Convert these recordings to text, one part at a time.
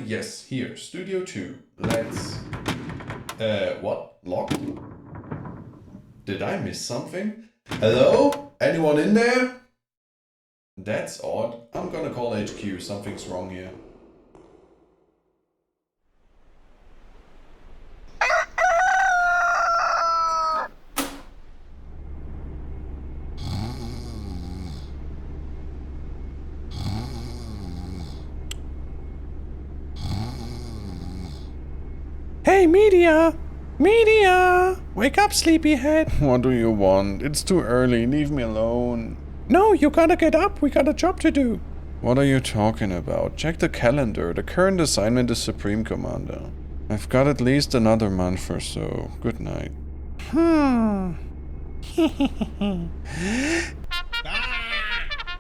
Yes, here, Studio 2. Let's... what? Locked? Did I miss something? Hello? Anyone in there? That's odd. I'm gonna call HQ, something's wrong here. Hey, Mediaahh! Mediaahh! Wake up, sleepyhead! What do you want? It's too early, leave me alone. No, you gotta get up, we got a job to do. What are you talking about? Check the calendar, the current assignment is Supreme Commander. I've got at least another month or so. Good night.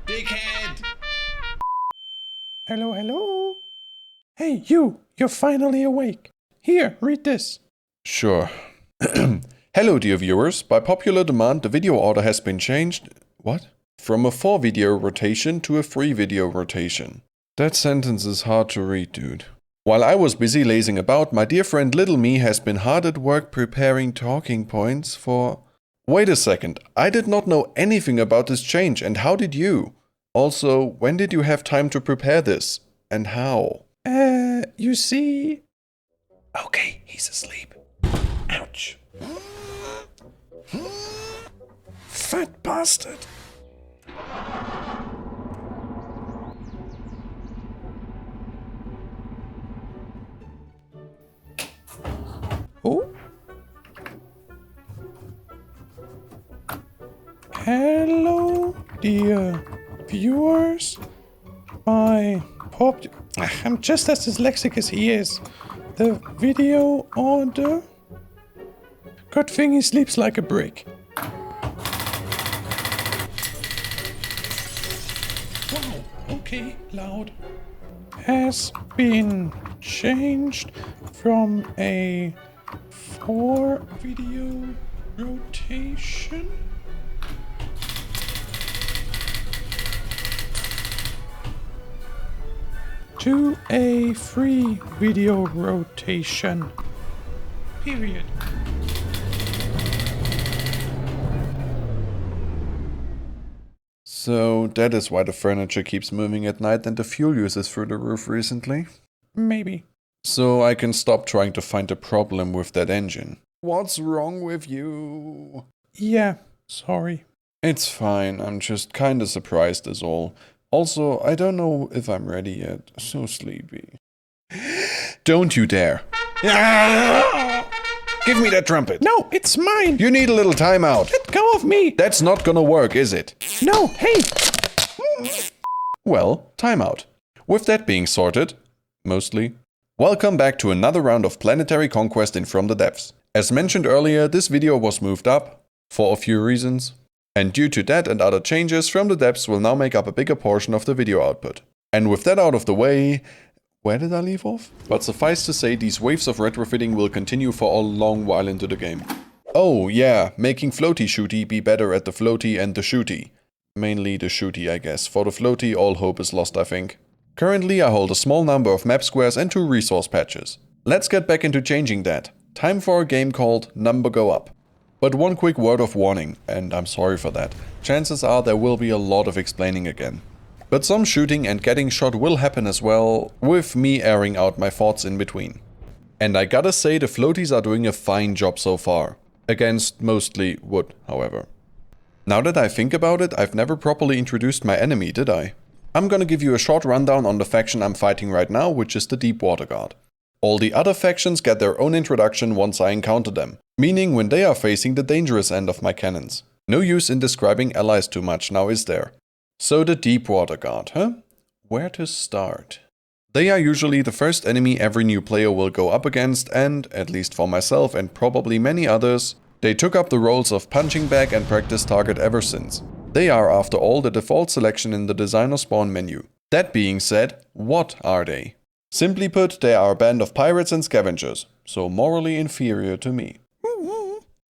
Dickhead! Hello, hello? Hey, you're finally awake. Here, read this. Sure. Hello, dear viewers. By popular demand, the video order has been changed. What? From a 4-video rotation to a 3-video rotation. That sentence is hard to read, dude. While I was busy lazing about, my dear friend Little Me has been hard at work preparing talking points for... Wait a second, I did not know anything about this change, and how did you? Also, when did you have time to prepare this? And how? You see... Okay, he's asleep. Ouch. Fat bastard. Oh? Hello, dear viewers. I'm just as dyslexic as he is. The video order. Good thing he sleeps like a brick. Wow, okay, loud. Has been changed from a 4-video rotation to a 3-video rotation. Period. So that is why the furniture keeps moving at night and the fuel use is through the roof recently? Maybe. So I can stop trying to find a problem with that engine. What's wrong with you? Yeah, sorry. It's fine, I'm just kinda surprised is all. Also, I don't know if I'm ready yet, so sleepy. Don't you dare! Give me that trumpet! No, it's mine! You need a little timeout! Let go of me! That's not gonna work, is it? No, hey! Well, timeout. With that being sorted, mostly, welcome back to another round of planetary conquest in From the Depths. As mentioned earlier, this video was moved up, for a few reasons. And due to that and other changes, From the Depths will now make up a bigger portion of the video output. And with that out of the way, where did I leave off? But suffice to say, these waves of retrofitting will continue for a long while into the game. Oh yeah, making floaty shooty be better at the floaty and the shooty. Mainly the shooty, I guess. For the floaty, all hope is lost, I think. Currently, I hold a small number of map squares and 2 resource patches. Let's get back into changing that. Time for a game called Number Go Up. But one quick word of warning, and I'm sorry for that. Chances are there will be a lot of explaining again. But some shooting and getting shot will happen as well, with me airing out my thoughts in between. And I gotta say the floaties are doing a fine job so far. Against mostly wood, however. Now that I think about it, I've never properly introduced my enemy, did I? I'm gonna give you a short rundown on the faction I'm fighting right now, which is the Deepwater Guard. All the other factions get their own introduction once I encounter them, meaning when they are facing the dangerous end of my cannons. No use in describing allies too much now, is there? So the Deepwater Guard, huh? Where to start? They are usually the first enemy every new player will go up against and, at least for myself and probably many others, they took up the roles of punching bag and practice target ever since. They are after all the default selection in the designer spawn menu. That being said, what are they? Simply put, they are a band of pirates and scavengers, so morally inferior to me.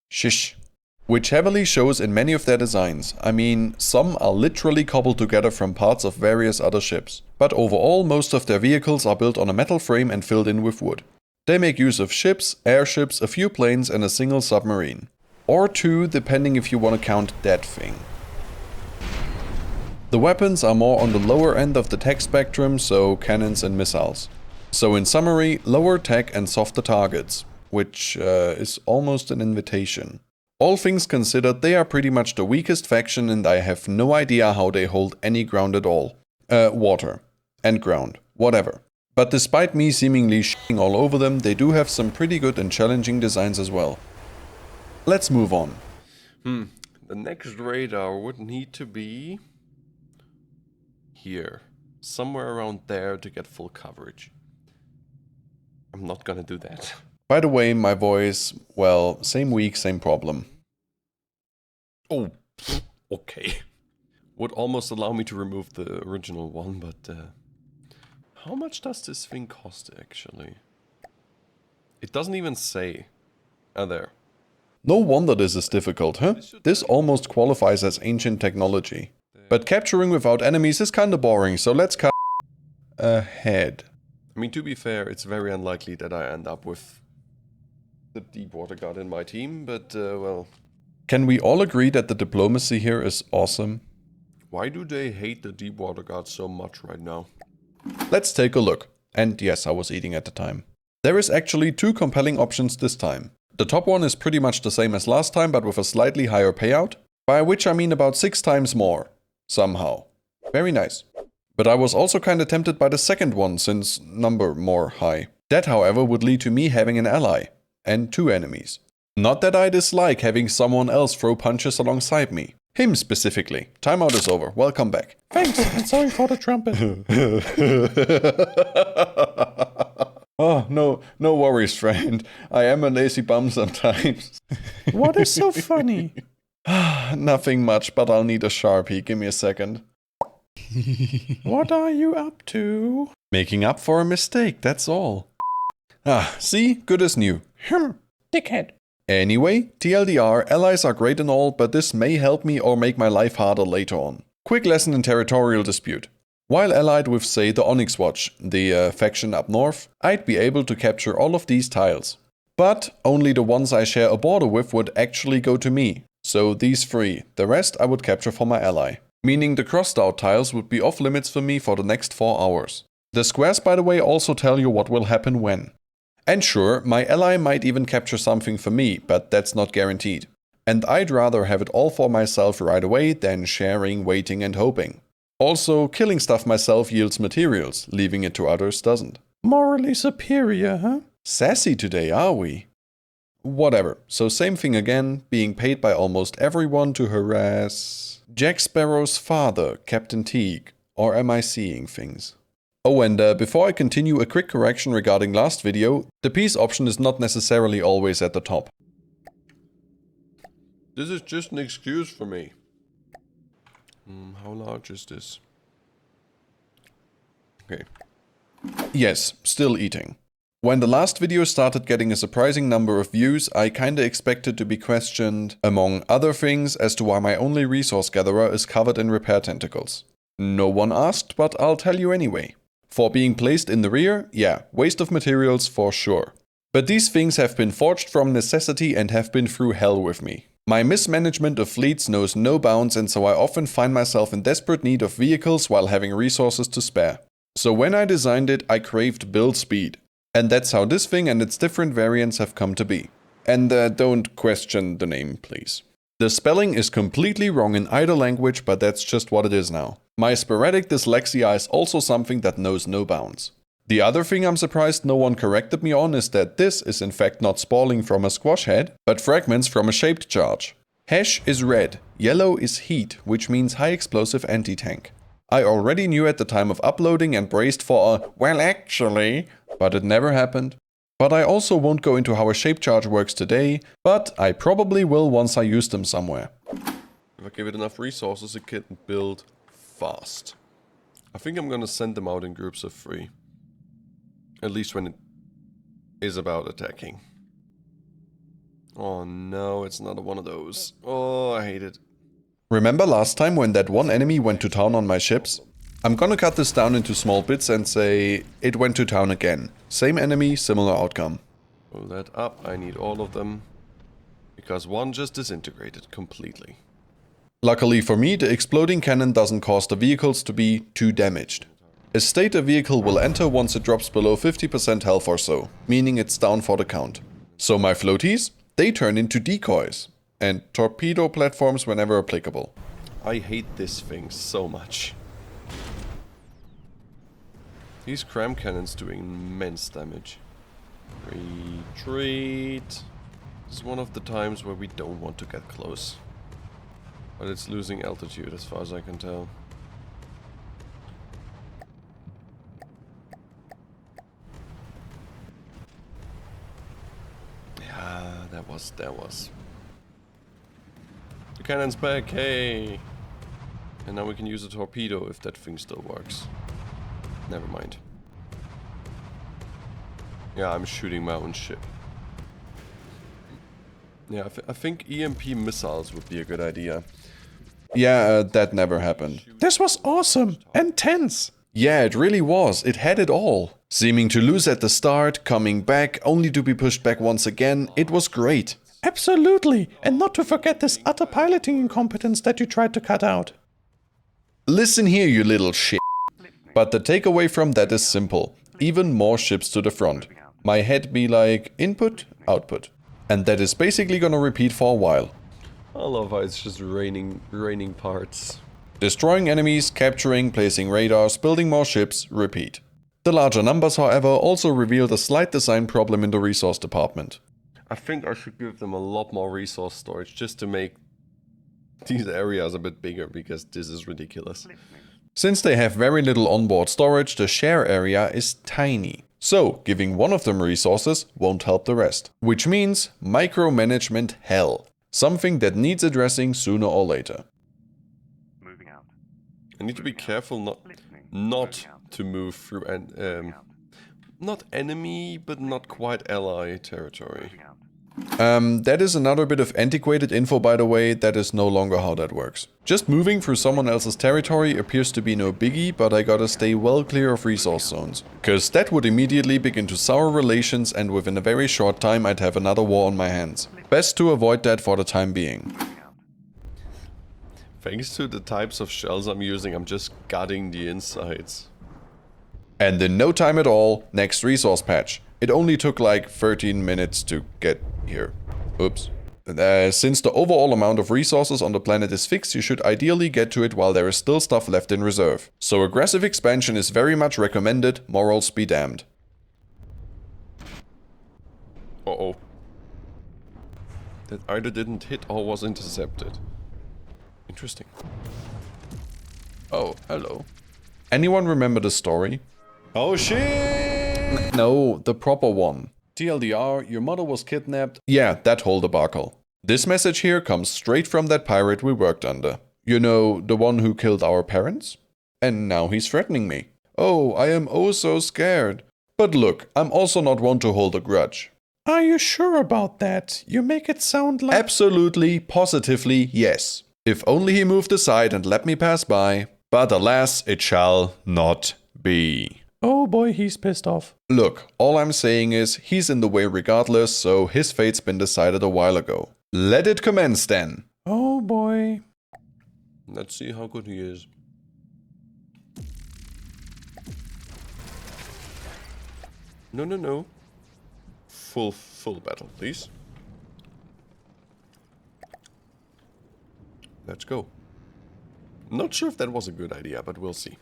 Shish. which heavily shows in many of their designs. I mean, some are literally cobbled together from parts of various other ships. But overall, most of their vehicles are built on a metal frame and filled in with wood. They make use of ships, airships, a few planes and a single submarine. Or two, depending if you want to count that thing. The weapons are more on the lower end of the tech spectrum, so cannons and missiles. So in summary, lower tech and softer targets, which is almost an invitation. All things considered, they are pretty much the weakest faction and I have no idea how they hold any ground at all. Water. And ground. Whatever. But despite me seemingly shitting all over them, they do have some pretty good and challenging designs as well. Let's move on. The next radar would need to be here. Somewhere around there to get full coverage. I'm not gonna do that. By the way, my voice, well, same week, same problem. Oh, okay. Would almost allow me to remove the original one, but how much does this thing cost actually? It doesn't even say. Ah, there. No wonder this is difficult, huh? This almost qualifies as ancient technology. But capturing without enemies is kinda boring, so let's cut ahead. I mean, to be fair, it's very unlikely that I end up with the Deepwater Guard in my team, but well. Can we all agree that the diplomacy here is awesome? Why do they hate the Deepwater Guard so much right now? Let's take a look. And yes, I was eating at the time. There is actually two compelling options this time. The top one is pretty much the same as last time, but with a slightly higher payout, by which I mean about 6 times more. Somehow. Very nice. But I was also kinda tempted by the second one, since number more high. That, however, would lead to me having an ally. And 2 enemies. Not that I dislike having someone else throw punches alongside me. Him specifically. Timeout is over. Welcome back. Thanks, and sorry for the trumpet. Oh, no worries, friend. I am a lazy bum sometimes. What is so funny? Nothing much, but I'll need a Sharpie. Give me a second. What are you up to? Making up for a mistake, that's all. Ah, see? Good as new. Dickhead. Anyway, TLDR, allies are great and all, but this may help me or make my life harder later on. Quick lesson in territorial dispute. While allied with, say, the Onyx Watch, the faction up north, I'd be able to capture all of these tiles. But only the ones I share a border with would actually go to me. So these 3, the rest I would capture for my ally. Meaning the crossed out tiles would be off limits for me for the next 4 hours. The squares, by the way, also tell you what will happen when. And sure, my ally might even capture something for me, but that's not guaranteed. And I'd rather have it all for myself right away than sharing, waiting and hoping. Also, killing stuff myself yields materials, leaving it to others doesn't. Morally superior, huh? Sassy today, are we? Whatever, so same thing again, being paid by almost everyone to harass Jack Sparrow's father, Captain Teague, or am I seeing things? Oh, and before I continue, a quick correction regarding last video, the peace option is not necessarily always at the top. This is just an excuse for me. How large is this? Okay. Yes, still eating. When the last video started getting a surprising number of views, I kinda expected to be questioned, among other things, as to why my only resource gatherer is covered in repair tentacles. No one asked, but I'll tell you anyway. For being placed in the rear, yeah, waste of materials for sure. But these things have been forged from necessity and have been through hell with me. My mismanagement of fleets knows no bounds, and so I often find myself in desperate need of vehicles while having resources to spare. So when I designed it, I craved build speed. And that's how this thing and its different variants have come to be. And don't question the name, please. The spelling is completely wrong in either language, but that's just what it is now. My sporadic dyslexia is also something that knows no bounds. The other thing I'm surprised no one corrected me on is that this is in fact not spalling from a squash head, but fragments from a shaped charge. Hash is red, yellow is heat, which means high explosive anti-tank. I already knew at the time of uploading and braced for a well actually, but it never happened. But I also won't go into how a shape charge works today, but I probably will once I use them somewhere. If I give it enough resources, it can build fast. I think I'm gonna send them out in groups of 3. At least when it is about attacking. Oh no, it's another one of those. Oh, I hate it. Remember last time when that one enemy went to town on my ships? I'm gonna cut this down into small bits and say it went to town again. Same enemy, similar outcome. Pull that up, I need all of them. Because one just disintegrated completely. Luckily for me, the exploding cannon doesn't cause the vehicles to be too damaged. A state a vehicle will enter once it drops below 50% health or so, meaning it's down for the count. So my floaties, they turn into decoys. And torpedo platforms whenever applicable. I hate this thing so much. These cram cannons doing immense damage. Retreat. This is one of the times where we don't want to get close. But it's losing altitude as far as I can tell. Yeah, that was. The cannon's back, hey! And now we can use a torpedo if that thing still works. Never mind. Yeah, I'm shooting my own ship. Yeah, I think EMP missiles would be a good idea. Yeah, that never happened. This was awesome and tense. Yeah, it really was. It had it all. Seeming to lose at the start, coming back, only to be pushed back once again. It was great. Absolutely. And not to forget this utter piloting incompetence that you tried to cut out. Listen here, you little shit. But the takeaway from that is simple. Even more ships to the front. My head be like input, output. And that is basically gonna repeat for a while. I love how it's just raining parts. Destroying enemies, capturing, placing radars, building more ships, repeat. The larger numbers, however, also revealed a slight design problem in the resource department. I think I should give them a lot more resource storage just to make these areas a bit bigger, because this is ridiculous. Since they have very little onboard storage, the share area is tiny. So, giving one of them resources won't help the rest. Which means micromanagement hell. Something that needs addressing sooner or later. I need to be careful not to move through not enemy, but not quite ally territory. That is another bit of antiquated info, by the way. That is no longer how that works. Just moving through someone else's territory appears to be no biggie, but I gotta stay well clear of resource zones. Cause that would immediately begin to sour relations, and within a very short time I'd have another war on my hands. Best to avoid that for the time being. Thanks to the types of shells I'm using, I'm just gutting the insides. And in no time at all, next resource patch. It only took like 13 minutes to get here. Oops. Since the overall amount of resources on the planet is fixed, you should ideally get to it while there is still stuff left in reserve. So aggressive expansion is very much recommended, morals be damned. Uh-oh. That either didn't hit or was intercepted. Interesting. Oh, hello. Anyone remember the story? Oh shit! No, the proper one. TLDR, your mother was kidnapped. Yeah, that whole debacle. This message here comes straight from that pirate we worked under. You know, the one who killed our parents? And now he's threatening me. Oh, I am oh so scared. But look, I'm also not one to hold a grudge. Are you sure about that? You make it sound like... Absolutely, positively, yes. If only he moved aside and let me pass by. But alas, it shall not be. Oh boy, he's pissed off. Look, all I'm saying is, he's in the way regardless, so his fate's been decided a while ago. Let it commence then. Oh boy. Let's see how good he is. No. Full battle, please. Let's go. Not sure if that was a good idea, but we'll see.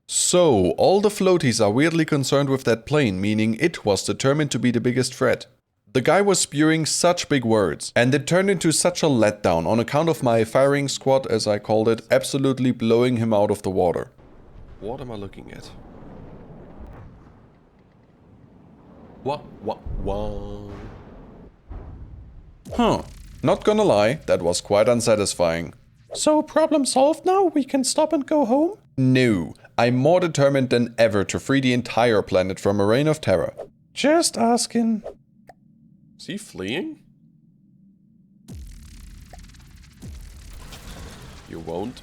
So, all the floaties are weirdly concerned with that plane, meaning it was determined to be the biggest threat. The guy was spewing such big words, and it turned into such a letdown on account of my firing squad, as I called it, absolutely blowing him out of the water. What am I looking at? What? Huh. Not gonna lie, that was quite unsatisfying. So problem solved now? We can stop and go home? No, I'm more determined than ever to free the entire planet from a reign of terror. Just asking. Is he fleeing? You won't.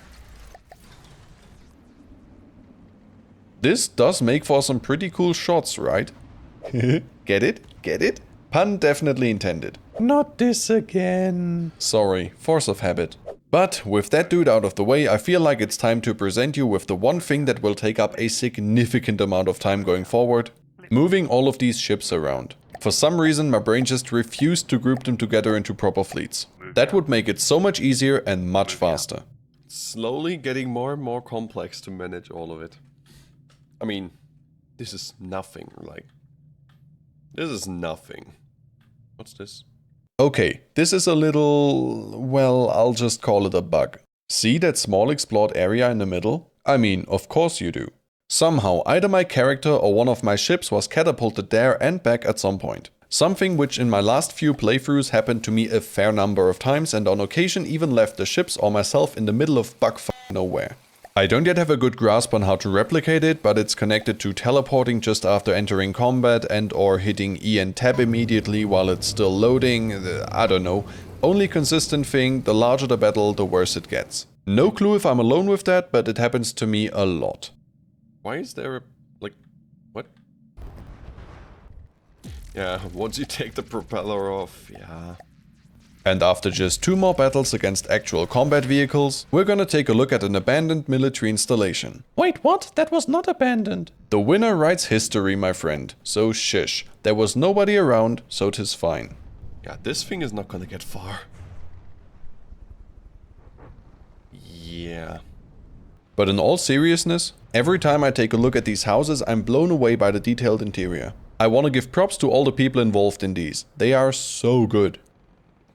This does make for some pretty cool shots, right? Get it? Get it? Pun definitely intended. Not this again. Sorry, force of habit. But with that dude out of the way, I feel like it's time to present you with the one thing that will take up a significant amount of time going forward. Moving all of these ships around. For some reason my brain just refused to group them together into proper fleets. That would make it so much easier and much faster. Slowly getting more and more complex to manage all of it. I mean, this is nothing, like... This is nothing. What's this? Okay, this is a little... well, I'll just call it a bug. See that small explored area in the middle? I mean, of course you do. Somehow, either my character or one of my ships was catapulted there and back at some point. Something which in my last few playthroughs happened to me a fair number of times and on occasion even left the ships or myself in the middle of nowhere. I don't yet have a good grasp on how to replicate it, but it's connected to teleporting just after entering combat and or hitting E and tab immediately while it's still loading, I don't know. Only consistent thing, the larger the battle, the worse it gets. No clue if I'm alone with that, but it happens to me a lot. Why is there a... like... what? Yeah, once you take the propeller off, yeah... And after just 2 more battles against actual combat vehicles, we're gonna take a look at an abandoned military installation. Wait, what? That was not abandoned. The winner writes history, my friend, so shish. There was nobody around, so 'tis fine. Yeah, this thing is not gonna get far. Yeah. But in all seriousness, every time I take a look at these houses, I'm blown away by the detailed interior. I wanna give props to all the people involved in these. They are so good.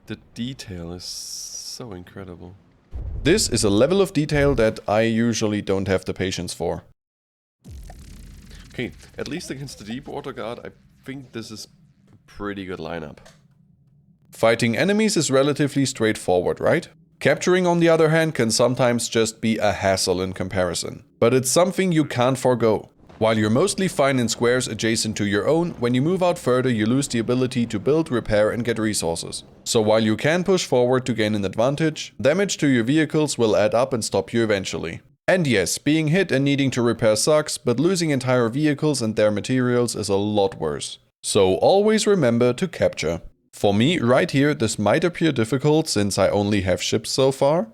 The detail is so incredible. This is a level of detail that I usually don't have the patience for. Okay, at least against the Deepwater Guard, I think this is a pretty good lineup. Fighting enemies is relatively straightforward, right? Capturing, on the other hand, can sometimes just be a hassle in comparison. But it's something you can't forgo. While you're mostly fine in squares adjacent to your own, when you move out further you lose the ability to build, repair and get resources. So while you can push forward to gain an advantage, damage to your vehicles will add up and stop you eventually. And yes, being hit and needing to repair sucks, but losing entire vehicles and their materials is a lot worse. So always remember to capture. For me, right here, this might appear difficult since I only have ships so far.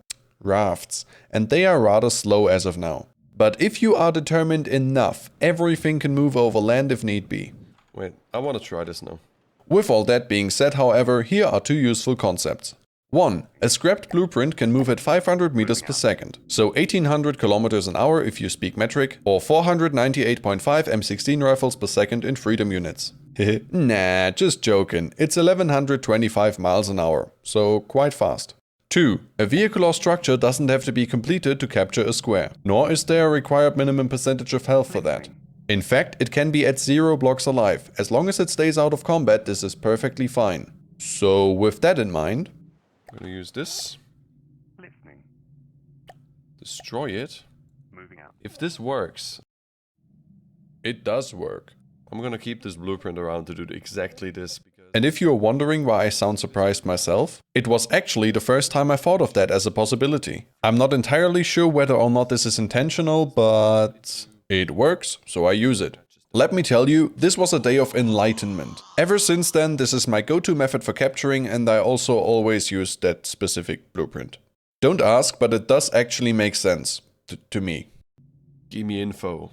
Rafts. And they are rather slow as of now. But if you are determined enough, everything can move over land if need be. Wait, I want to try this now. With all that being said, however, here are 2 useful concepts. 1. A scrapped blueprint can move at 500 meters per second, so 1800 kilometers an hour if you speak metric, or 498.5 M16 rifles per second in freedom units. Nah, just joking, it's 1125 miles an hour, so quite fast. 2. A vehicle or structure doesn't have to be completed to capture a square, nor is there a required minimum percentage of health for that. In fact, it can be at 0 blocks alive. As long as it stays out of combat, this is perfectly fine. So with that in mind... I'm gonna use this. Destroy it. If this works... It does work. I'm gonna keep this blueprint around to do exactly this. And if you're wondering why I sound surprised myself, it was actually the first time I thought of that as a possibility. I'm not entirely sure whether or not this is intentional, but it works, so I use it. Let me tell you, this was a day of enlightenment. Ever since then, this is my go-to method for capturing, and I also always use that specific blueprint. Don't ask, but it does actually make sense. To me. Give me info.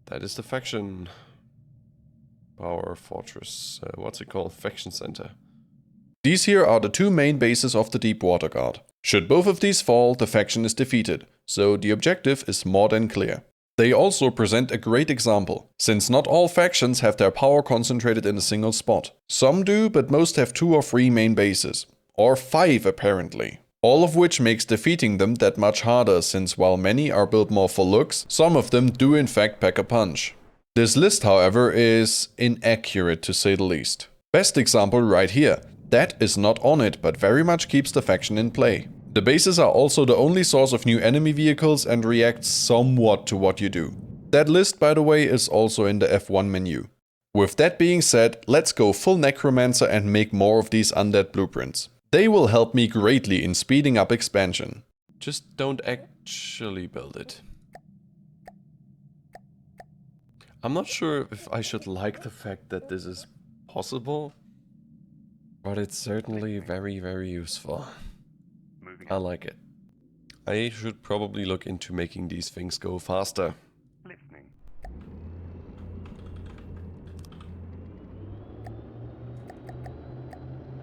That is the faction power fortress. What's it called? Faction center. These here are the 2 main bases of the Deepwater Guard. Should both of these fall, the faction is defeated, so the objective is more than clear. They also present a great example, since not all factions have their power concentrated in a single spot. Some do, but most have 2 or 3 main bases. Or 5 apparently. All of which makes defeating them that much harder, since while many are built more for looks, some of them do in fact pack a punch. This list, however, is inaccurate to say the least. Best example right here. That is not on it, but very much keeps the faction in play. The bases are also the only source of new enemy vehicles and react somewhat to what you do. That list, by the way, is also in the F1 menu. With that being said, let's go full necromancer and make more of these undead blueprints. They will help me greatly in speeding up expansion. Just don't actually build it. I'm not sure if I should like the fact that this is possible, but it's certainly very, very useful. I like it. I should probably look into making these things go faster.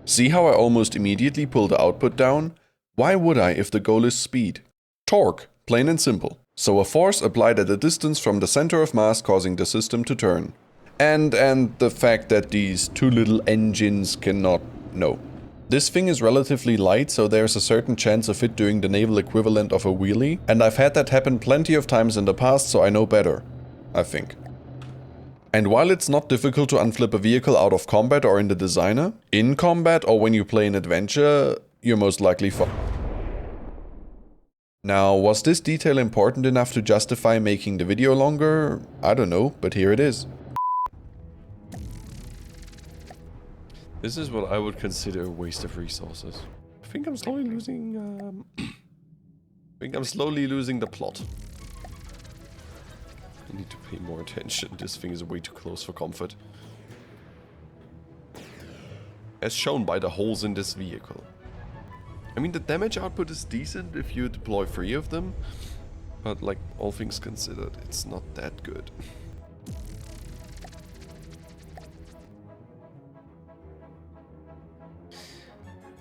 See how I almost immediately pull the output down? Why would I if the goal is speed? Torque, plain and simple. So a force applied at a distance from the center of mass causing the system to turn. And the fact that these two little engines cannot... no. This thing is relatively light, so there's a certain chance of it doing the naval equivalent of a wheelie. And I've had that happen plenty of times in the past, so I know better. I think. And while it's not difficult to unflip a vehicle out of combat or in the designer, in combat or when you play an adventure, you're most likely Now, was this detail important enough to justify making the video longer? I don't know, but here it is. This is what I would consider a waste of resources. I think I'm slowly losing, the plot. I need to pay more attention. This thing is way too close for comfort. As shown by the holes in this vehicle. I mean, the damage output is decent if you deploy 3 of them. But like, all things considered, it's not that good.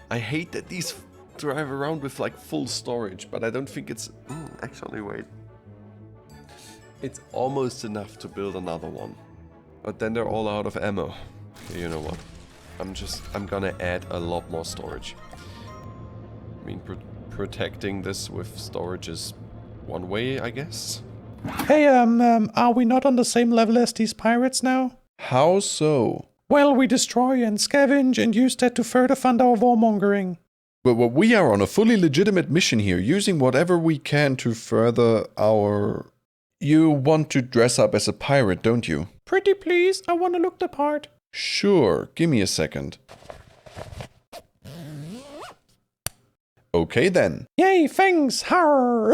I hate that these drive around with like full storage, but I don't think it's... actually, wait. It's almost enough to build another one. But then they're all out of ammo. Okay, you know what? I'm gonna add a lot more storage. I mean, protecting this with storage is one way, I guess. Hey, are we not on the same level as these pirates now? How so? Well, we destroy and scavenge and use that to further fund our warmongering. But we are on a fully legitimate mission here, using whatever we can to further our... You want to dress up as a pirate, don't you? Pretty please, I want to look the part. Sure, give me a second. Okay then. Yay, thanks, har!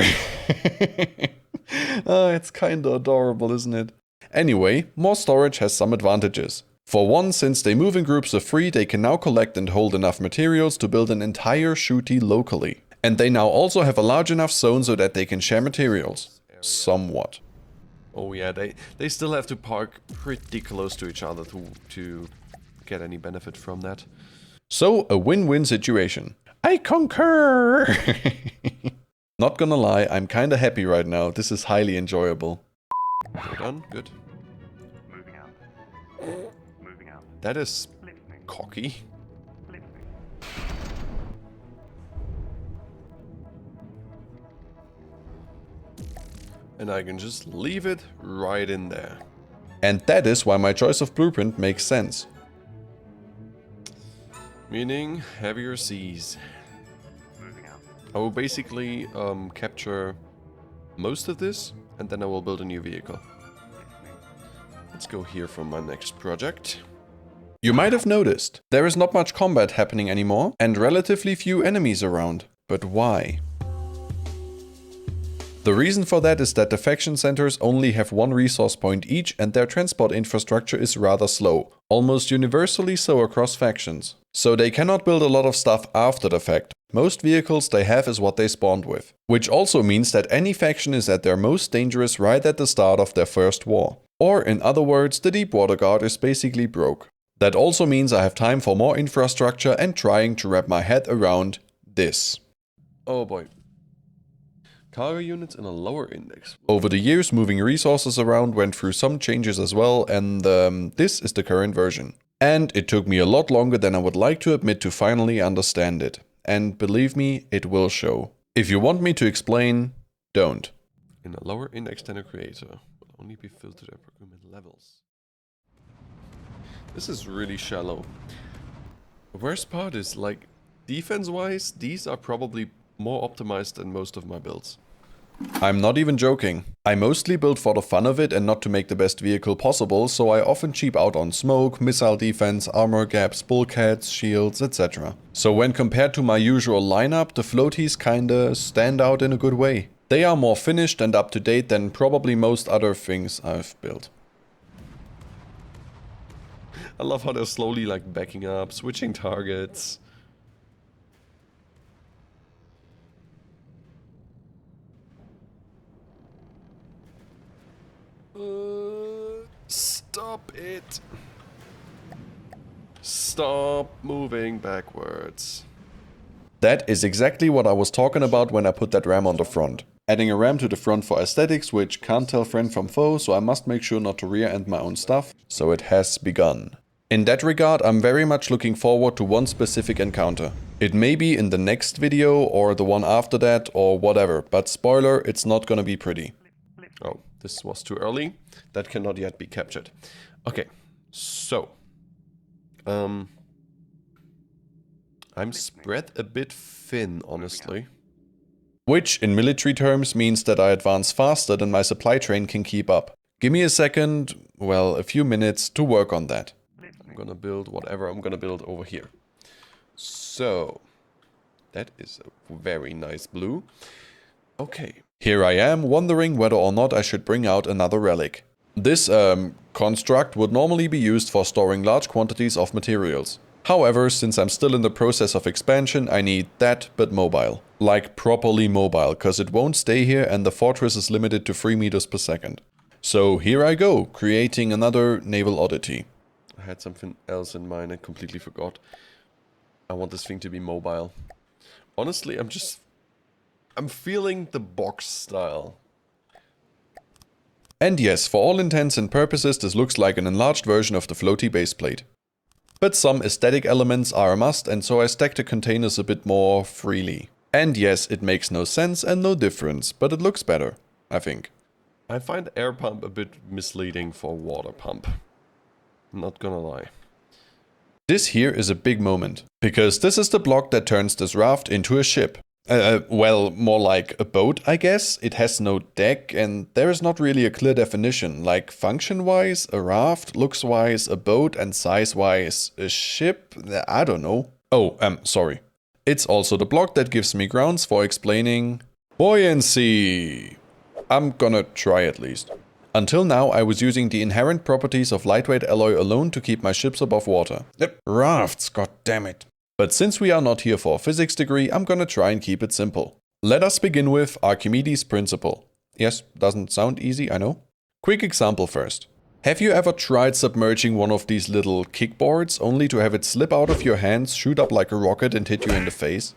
It's kinda adorable, isn't it? Anyway, more storage has some advantages. For one, since they move in groups of 3, they can now collect and hold enough materials to build an entire shooty locally. And they now also have a large enough zone so that they can share materials. Somewhat. Oh yeah, they still have to park pretty close to each other to get any benefit from that. So, a win-win situation. I concur! Not gonna lie, I'm kinda happy right now. This is highly enjoyable. Well done, good. Moving out. Moving out. That is Listening. cocky. Listening. And I can just leave it right in there. And that is why my choice of blueprint makes sense. Meaning heavier seas. Moving out. I will basically capture most of this, and then I will build a new vehicle. Let's go here for my next project. You might have noticed, there is not much combat happening anymore, and relatively few enemies around. But why? The reason for that is that the faction centers only have one resource point each, and their transport infrastructure is rather slow, almost universally so across factions. So they cannot build a lot of stuff after the fact. Most vehicles they have is what they spawned with. Which also means that any faction is at their most dangerous right at the start of their first war. Or in other words, the Deepwater Guard is basically broke. That also means I have time for more infrastructure and trying to wrap my head around this. Oh boy. Cargo units in a lower index. Over the years, moving resources around went through some changes as well, and this is the current version. And it took me a lot longer than I would like to admit to finally understand it. And believe me, it will show. If you want me to explain, don't. In a lower index than a creator, will only be filtered at procurement levels. This is really shallow. The worst part is, like, defense-wise, these are probably more optimized than most of my builds. I'm not even joking. I mostly build for the fun of it and not to make the best vehicle possible, so I often cheap out on smoke, missile defense, armor gaps, bulkheads, shields, etc. So when compared to my usual lineup, the floaties kinda stand out in a good way. They are more finished and up to date than probably most other things I've built. I love how they're slowly like backing up, switching targets. Stop it. Stop moving backwards. That is exactly what I was talking about when I put that ram on the front. Adding a ram to the front for aesthetics, which can't tell friend from foe, so I must make sure not to rear end my own stuff. So it has begun. In that regard, I'm very much looking forward to one specific encounter. It may be in the next video or the one after that or whatever, but spoiler, it's not gonna be pretty. Oh, this was too early. That cannot yet be captured. Okay, so I'm spread a bit thin, honestly. Which, in military terms, means that I advance faster than my supply train can keep up. Give me a second, well, a few minutes to work on that. I'm gonna build whatever I'm gonna build over here. So, that is a very nice blue. Okay. Here I am, wondering whether or not I should bring out another relic. This, construct would normally be used for storing large quantities of materials. However, since I'm still in the process of expansion, I need that, but mobile. Like properly mobile, cause it won't stay here and the fortress is limited to 3 meters per second. So here I go, creating another naval oddity. I had something else in mind, I completely forgot. I want this thing to be mobile. Honestly, I'm feeling the box style. And yes, for all intents and purposes, this looks like an enlarged version of the floaty baseplate. But some aesthetic elements are a must, and so I stack the containers a bit more freely. And yes, it makes no sense and no difference, but it looks better, I think. I find air pump a bit misleading for water pump. Not gonna lie. This here is a big moment, because this is the block that turns this raft into a ship. Well, more like a boat, I guess. It has no deck, and there is not really a clear definition, like function-wise, a raft, looks-wise, a boat, and size-wise, a ship? I don't know. Oh, sorry. It's also the block that gives me grounds for explaining buoyancy. I'm gonna try at least. Until now, I was using the inherent properties of lightweight alloy alone to keep my ships above water. Rafts, goddammit. But since we are not here for a physics degree, I'm gonna try and keep it simple. Let us begin with Archimedes' principle. Yes, doesn't sound easy, I know. Quick example first. Have you ever tried submerging one of these little kickboards only to have it slip out of your hands, shoot up like a rocket and hit you in the face?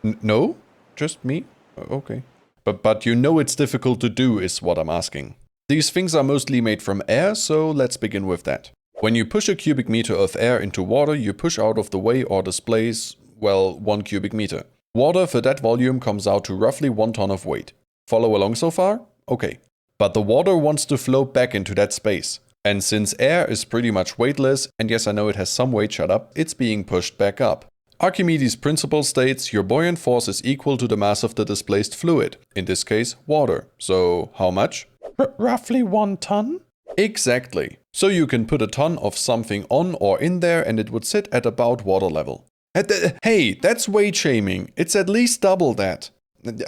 No? Just me? Okay. But you know it's difficult to do is what I'm asking. These things are mostly made from air, so let's begin with that. When you push a cubic meter of air into water, you push out of the way or displace, well, 1 cubic meter. Water for that volume comes out to roughly 1 ton of weight. Follow along so far? Okay. But the water wants to flow back into that space. And since air is pretty much weightless, and yes I know it has some weight shut up, it's being pushed back up. Archimedes' principle states your buoyant force is equal to the mass of the displaced fluid, in this case water. So how much? Roughly 1 ton? Exactly. So you can put a ton of something on or in there and it would sit at about water level. Hey, that's weight shaming. It's at least double that.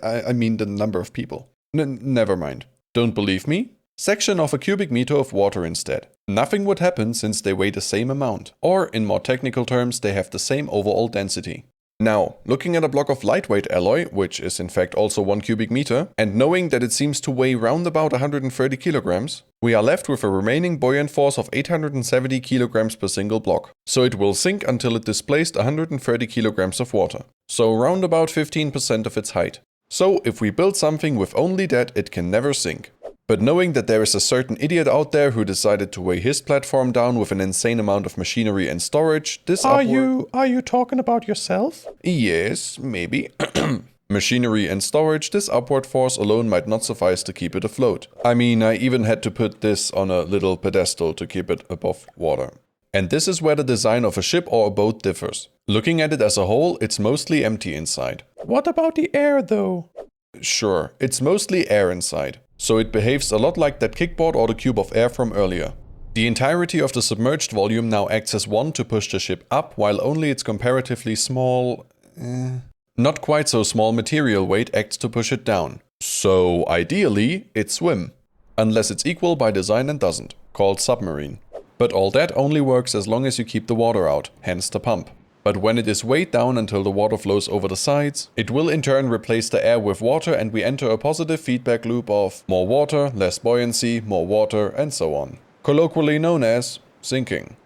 I mean the number of people. Never mind. Don't believe me? Section of a cubic meter of water instead. Nothing would happen since they weigh the same amount. Or, in more technical terms, they have the same overall density. Now, looking at a block of lightweight alloy, which is in fact also 1 cubic meter, and knowing that it seems to weigh round about 130 kilograms, we are left with a remaining buoyant force of 870 kilograms per single block. So it will sink until it displaced 130 kilograms of water. So round about 15% of its height. So if we build something with only that, it can never sink. But knowing that there is a certain idiot out there who decided to weigh his platform down with an insane amount of machinery and storage, this Are you talking about yourself? Yes, maybe. Machinery and storage, this upward force alone might not suffice to keep it afloat. I mean, I even had to put this on a little pedestal to keep it above water. And this is where the design of a ship or a boat differs. Looking at it as a whole, it's mostly empty inside. What about the air though? Sure, it's mostly air inside, so it behaves a lot like that kickboard or the cube of air from earlier. The entirety of the submerged volume now acts as one to push the ship up, while only its comparatively small, not quite so small material weight acts to push it down. So ideally, it swim. Unless it's equal by design and doesn't, called submarine. But all that only works as long as you keep the water out, hence the pump. But when it is weighed down until the water flows over the sides, it will in turn replace the air with water, and we enter a positive feedback loop of more water, less buoyancy, more water, and so on. Colloquially known as sinking.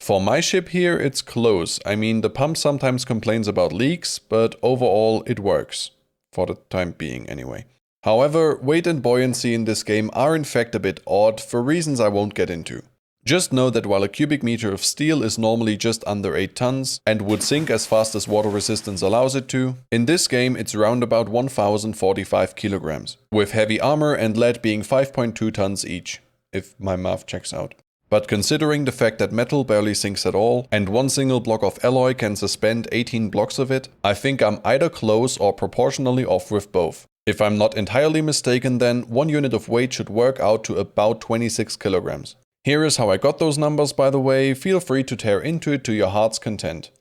For my ship here, it's close. I mean, the pump sometimes complains about leaks, but overall it works. For the time being, anyway. However, weight and buoyancy in this game are in fact a bit odd for reasons I won't get into. Just know that while a cubic meter of steel is normally just under 8 tons and would sink as fast as water resistance allows it to, in this game it's around about 1045 kilograms, with heavy armor and lead being 5.2 tons each, if my math checks out. But considering the fact that metal barely sinks at all, and one single block of alloy can suspend 18 blocks of it, I think I'm either close or proportionally off with both. If I'm not entirely mistaken then, one unit of weight should work out to about 26 kilograms. Here is how I got those numbers, by the way, feel free to tear into it to your heart's content.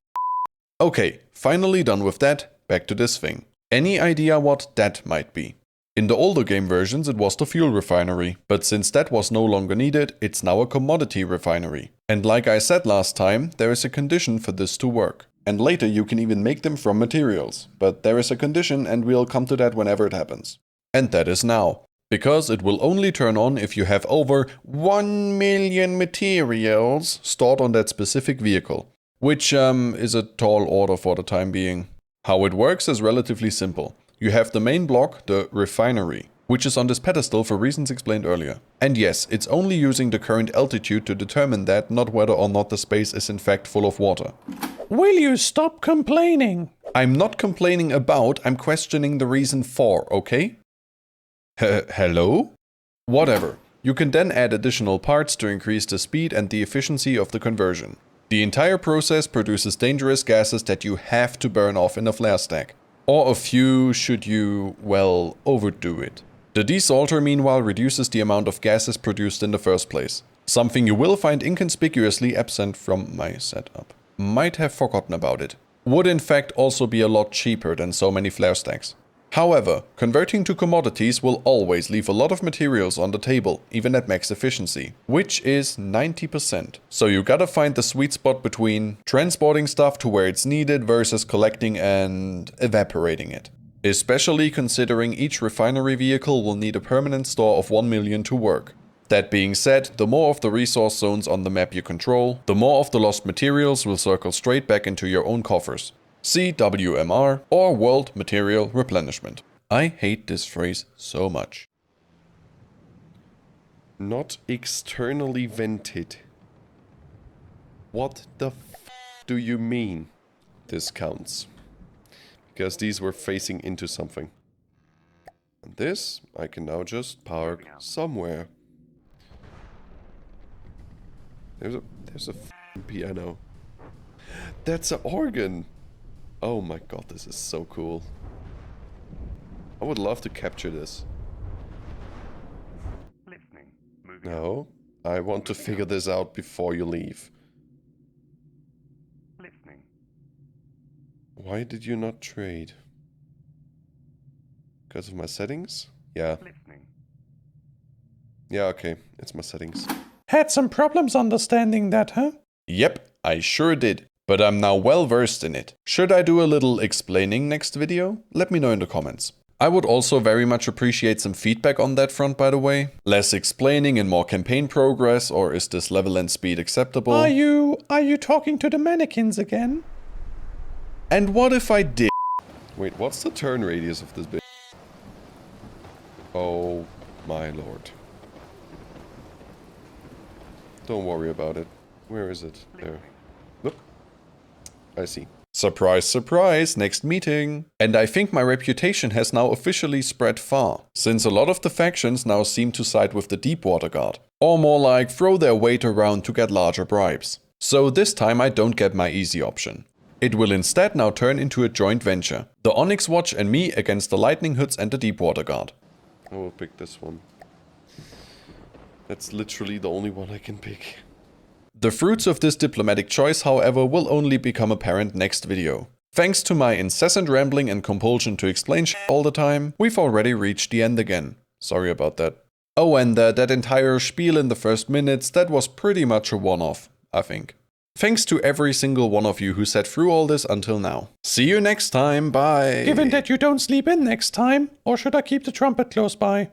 Okay, finally done with that, back to this thing. Any idea what that might be? In the older game versions it was the fuel refinery, but since that was no longer needed, it's now a commodity refinery. And like I said last time, there is a condition for this to work. And later you can even make them from materials, but there is a condition and we'll come to that whenever it happens. And that is now. Because it will only turn on if you have over 1 million materials stored on that specific vehicle. Which is a tall order for the time being. How it works is relatively simple. You have the main block, the refinery, which is on this pedestal for reasons explained earlier. And yes, it's only using the current altitude to determine that, not whether or not the space is in fact full of water. Will you stop complaining? I'm not complaining about, I'm questioning the reason for, okay? Hello? Whatever. You can then add additional parts to increase the speed and the efficiency of the conversion. The entire process produces dangerous gases that you have to burn off in a flare stack. Or a few should you, well, overdo it. The desalter meanwhile reduces the amount of gases produced in the first place. Something you will find inconspicuously absent from my setup. Might have forgotten about it. Would in fact also be a lot cheaper than so many flare stacks. However, converting to commodities will always leave a lot of materials on the table, even at max efficiency, which is 90%. So you gotta find the sweet spot between transporting stuff to where it's needed versus collecting and evaporating it. Especially considering each refinery vehicle will need a permanent store of 1 million to work. That being said, the more of the resource zones on the map you control, the more of the lost materials will circle straight back into your own coffers. See WMR or World Material Replenishment. I hate this phrase so much. Not externally vented. What the f do you mean? This counts. Because these were facing into something. And this I can now just park somewhere. There's a f***ing piano. That's an organ! Oh my god, this is so cool. I would love to capture this. Listening. Moving out. No, I want to figure this out before you leave. Listening. Why did you not trade? Because of my settings? Yeah. Listening. Yeah, okay. It's my settings. Had some problems understanding that, huh? Yep, I sure did. But I'm now well versed in it. Should I do a little explaining next video? Let me know in the comments. I would also very much appreciate some feedback on that front, by the way. Less explaining and more campaign progress, or is this level and speed acceptable? Are you talking to the mannequins again? And what if I did? Wait, what's the turn radius of this bit? Oh my lord. Don't worry about it. Where is it? There. Look. I see. Surprise, surprise, next meeting. And I think my reputation has now officially spread far, since a lot of the factions now seem to side with the Deepwater Guard. Or more like throw their weight around to get larger bribes. So this time I don't get my easy option. It will instead now turn into a joint venture. The Onyx Watch and me against the Lightning Hoods and the Deepwater Guard. I will pick this one. That's literally the only one I can pick. The fruits of this diplomatic choice, however, will only become apparent next video. Thanks to my incessant rambling and compulsion to explain shit all the time, we've already reached the end again. Sorry about that. Oh, and that entire spiel in the first minutes, that was pretty much a one-off, I think. Thanks to every single one of you who sat through all this until now. See you next time, bye! Given that you don't sleep in next time, or should I keep the trumpet close by?